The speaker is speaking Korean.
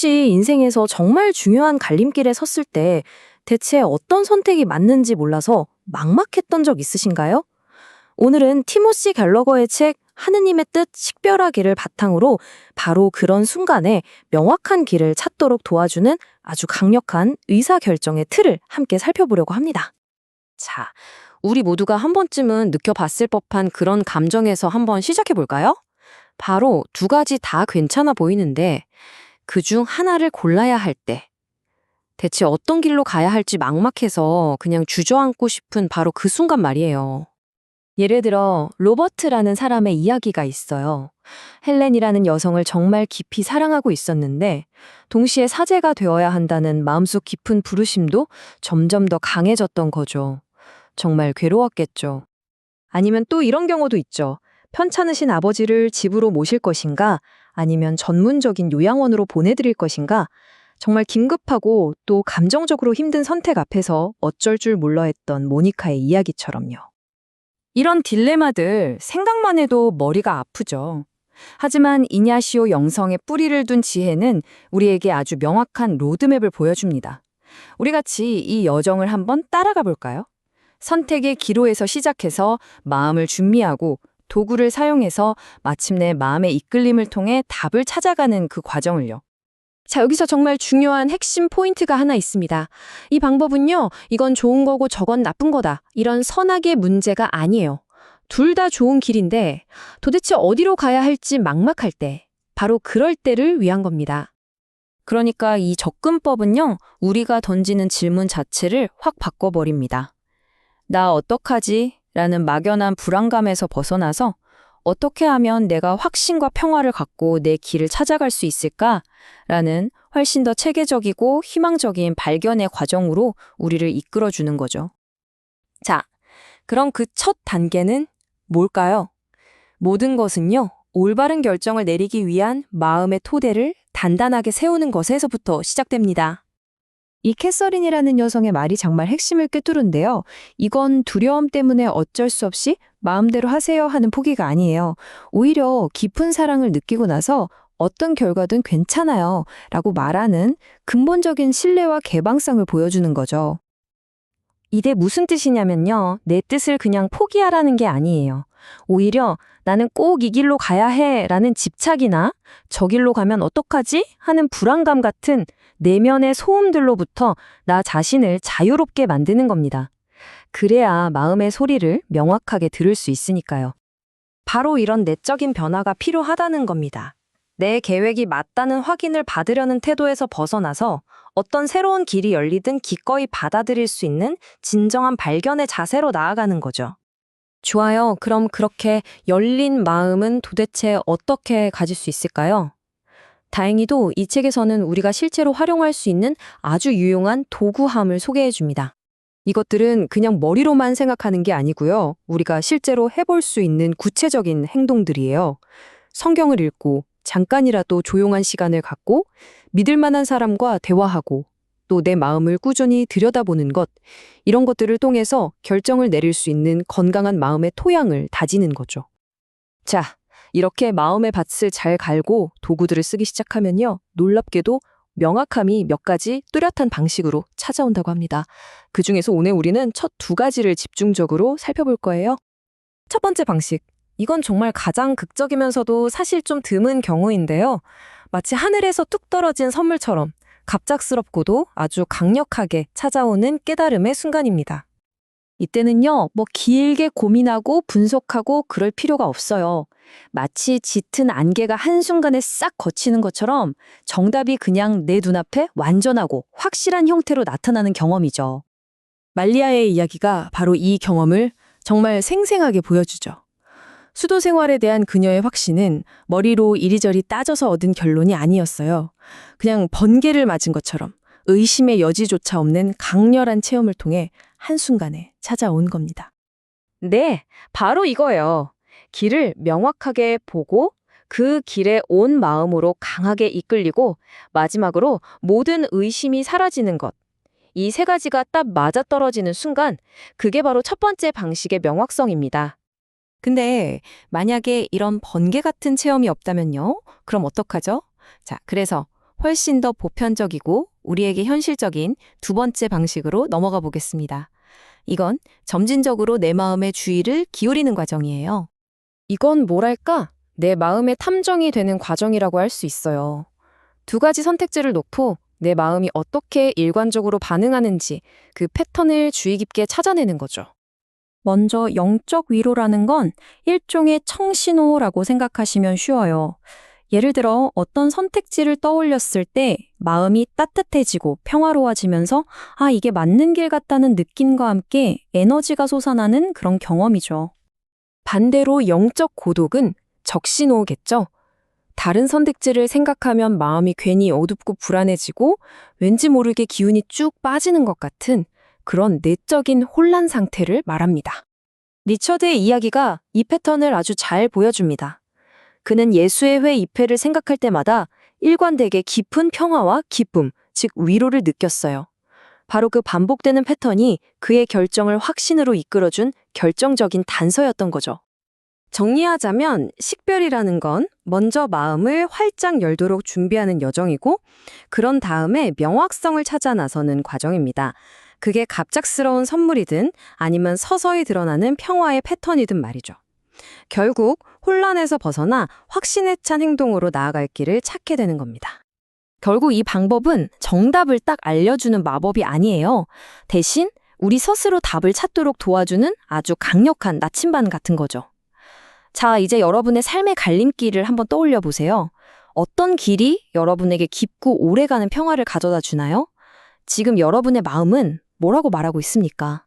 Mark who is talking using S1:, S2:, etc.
S1: 혹시 인생에서 정말 중요한 갈림길에 섰을 때 대체 어떤 선택이 맞는지 몰라서 막막했던 적 있으신가요? 오늘은 티모시 갤러거의 책 하느님의 뜻 식별하기를 바탕으로 바로 그런 순간에 명확한 길을 찾도록 도와주는 아주 강력한 의사결정의 틀을 함께 살펴보려고 합니다. 자, 우리 모두가 한 번쯤은 느껴봤을 법한 그런 감정에서 한번 시작해 볼까요? 바로 두 가지 다 괜찮아 보이는데 그중 하나를 골라야 할 때, 대체 어떤 길로 가야 할지 막막해서 그냥 주저앉고 싶은 바로 그 순간 말이에요. 예를 들어 로버트라는 사람의 이야기가 있어요. 헬렌이라는 여성을 정말 깊이 사랑하고 있었는데 동시에 사제가 되어야 한다는 마음속 깊은 부르심도 점점 더 강해졌던 거죠. 정말 괴로웠겠죠. 아니면 또 이런 경우도 있죠. 편찮으신 아버지를 집으로 모실 것인가? 아니면 전문적인 요양원으로 보내드릴 것인가? 정말 긴급하고 또 감정적으로 힘든 선택 앞에서 어쩔 줄 몰라 했던 모니카의 이야기처럼요. 이런 딜레마들 생각만 해도 머리가 아프죠. 하지만 이냐시오 영성의 뿌리를 둔 지혜는 우리에게 아주 명확한 로드맵을 보여줍니다. 우리 같이 이 여정을 한번 따라가 볼까요? 선택의 기로에서 시작해서 마음을 준비하고 도구를 사용해서 마침내 마음의 이끌림을 통해 답을 찾아가는 그 과정을요. 자, 여기서 정말 중요한 핵심 포인트가 하나 있습니다. 이 방법은요, 이건 좋은 거고 저건 나쁜 거다. 이런 선악의 문제가 아니에요. 둘 다 좋은 길인데 도대체 어디로 가야 할지 막막할 때, 바로 그럴 때를 위한 겁니다. 그러니까 이 접근법은요, 우리가 던지는 질문 자체를 확 바꿔버립니다. 나 어떡하지? 라는 막연한 불안감에서 벗어나서 어떻게 하면 내가 확신과 평화를 갖고 내 길을 찾아갈 수 있을까? 라는 훨씬 더 체계적이고 희망적인 발견의 과정으로 우리를 이끌어주는 거죠. 자, 그럼 그 첫 단계는 뭘까요? 모든 것은요, 올바른 결정을 내리기 위한 마음의 토대를 단단하게 세우는 것에서부터 시작됩니다. 이 캐서린이라는 여성의 말이 정말 핵심을 꿰뚫은데요. 이건 두려움 때문에 어쩔 수 없이 마음대로 하세요 하는 포기가 아니에요. 오히려 깊은 사랑을 느끼고 나서 어떤 결과든 괜찮아요 라고 말하는 근본적인 신뢰와 개방성을 보여주는 거죠. 이게 무슨 뜻이냐면요. 내 뜻을 그냥 포기하라는 게 아니에요. 오히려 나는 꼭 이 길로 가야 해 라는 집착이나 저 길로 가면 어떡하지? 하는 불안감 같은 내면의 소음들로부터 나 자신을 자유롭게 만드는 겁니다. 그래야 마음의 소리를 명확하게 들을 수 있으니까요. 바로 이런 내적인 변화가 필요하다는 겁니다. 내 계획이 맞다는 확인을 받으려는 태도에서 벗어나서 어떤 새로운 길이 열리든 기꺼이 받아들일 수 있는 진정한 발견의 자세로 나아가는 거죠. 좋아요. 그럼 그렇게 열린 마음은 도대체 어떻게 가질 수 있을까요? 다행히도 이 책에서는 우리가 실제로 활용할 수 있는 아주 유용한 도구함을 소개해 줍니다. 이것들은 그냥 머리로만 생각하는 게 아니고요. 우리가 실제로 해볼 수 있는 구체적인 행동들이에요. 성경을 읽고 잠깐이라도 조용한 시간을 갖고 믿을 만한 사람과 대화하고 또 내 마음을 꾸준히 들여다보는 것, 이런 것들을 통해서 결정을 내릴 수 있는 건강한 마음의 토양을 다지는 거죠. 자, 이렇게 마음의 밭을 잘 갈고 도구들을 쓰기 시작하면요. 놀랍게도 명확함이 몇 가지 뚜렷한 방식으로 찾아온다고 합니다. 그중에서 오늘 우리는 첫 두 가지를 집중적으로 살펴볼 거예요. 첫 번째 방식. 이건 정말 가장 극적이면서도 사실 좀 드문 경우인데요. 마치 하늘에서 뚝 떨어진 선물처럼 갑작스럽고도 아주 강력하게 찾아오는 깨달음의 순간입니다. 이때는요, 길게 고민하고 분석하고 그럴 필요가 없어요. 마치 짙은 안개가 한순간에 싹 걷히는 것처럼 정답이 그냥 내 눈앞에 완전하고 확실한 형태로 나타나는 경험이죠. 말리아의 이야기가 바로 이 경험을 정말 생생하게 보여주죠. 수도 생활에 대한 그녀의 확신은 머리로 이리저리 따져서 얻은 결론이 아니었어요. 그냥 번개를 맞은 것처럼 의심의 여지조차 없는 강렬한 체험을 통해 한순간에 찾아온 겁니다. 네, 바로 이거예요. 길을 명확하게 보고 그 길에 온 마음으로 강하게 이끌리고 마지막으로 모든 의심이 사라지는 것. 이 세 가지가 딱 맞아떨어지는 순간 그게 바로 첫 번째 방식의 명확성입니다. 근데 만약에 이런 번개 같은 체험이 없다면요? 그럼 어떡하죠? 자, 그래서 훨씬 더 보편적이고 우리에게 현실적인 두 번째 방식으로 넘어가 보겠습니다. 이건 점진적으로 내 마음의 주의를 기울이는 과정이에요.
S2: 이건 뭐랄까? 내 마음의 탐정이 되는 과정이라고 할 수 있어요. 두 가지 선택지를 놓고 내 마음이 어떻게 일관적으로 반응하는지 그 패턴을 주의 깊게 찾아내는 거죠. 먼저 영적 위로라는 건 일종의 청신호라고 생각하시면 쉬워요. 예를 들어 어떤 선택지를 떠올렸을 때 마음이 따뜻해지고 평화로워지면서 이게 맞는 길 같다는 느낌과 함께 에너지가 솟아나는 그런 경험이죠. 반대로 영적 고독은 적신호겠죠. 다른 선택지를 생각하면 마음이 괜히 어둡고 불안해지고 왠지 모르게 기운이 쭉 빠지는 것 같은 그런 내적인 혼란 상태를 말합니다.
S1: 리처드의 이야기가 이 패턴을 아주 잘 보여줍니다. 그는 예수의 회 입회를 생각할 때마다 일관되게 깊은 평화와 기쁨, 즉 위로를 느꼈어요. 바로 그 반복되는 패턴이 그의 결정을 확신으로 이끌어준 결정적인 단서였던 거죠. 정리하자면 식별이라는 건 먼저 마음을 활짝 열도록 준비하는 여정이고 그런 다음에 명확성을 찾아 나서는 과정입니다. 그게 갑작스러운 선물이든 아니면 서서히 드러나는 평화의 패턴이든 말이죠. 결국 혼란에서 벗어나 확신에 찬 행동으로 나아갈 길을 찾게 되는 겁니다. 결국 이 방법은 정답을 딱 알려주는 마법이 아니에요. 대신 우리 스스로 답을 찾도록 도와주는 아주 강력한 나침반 같은 거죠. 자, 이제 여러분의 삶의 갈림길을 한번 떠올려 보세요. 어떤 길이 여러분에게 깊고 오래가는 평화를 가져다 주나요? 지금 여러분의 마음은 뭐라고 말하고 있습니까?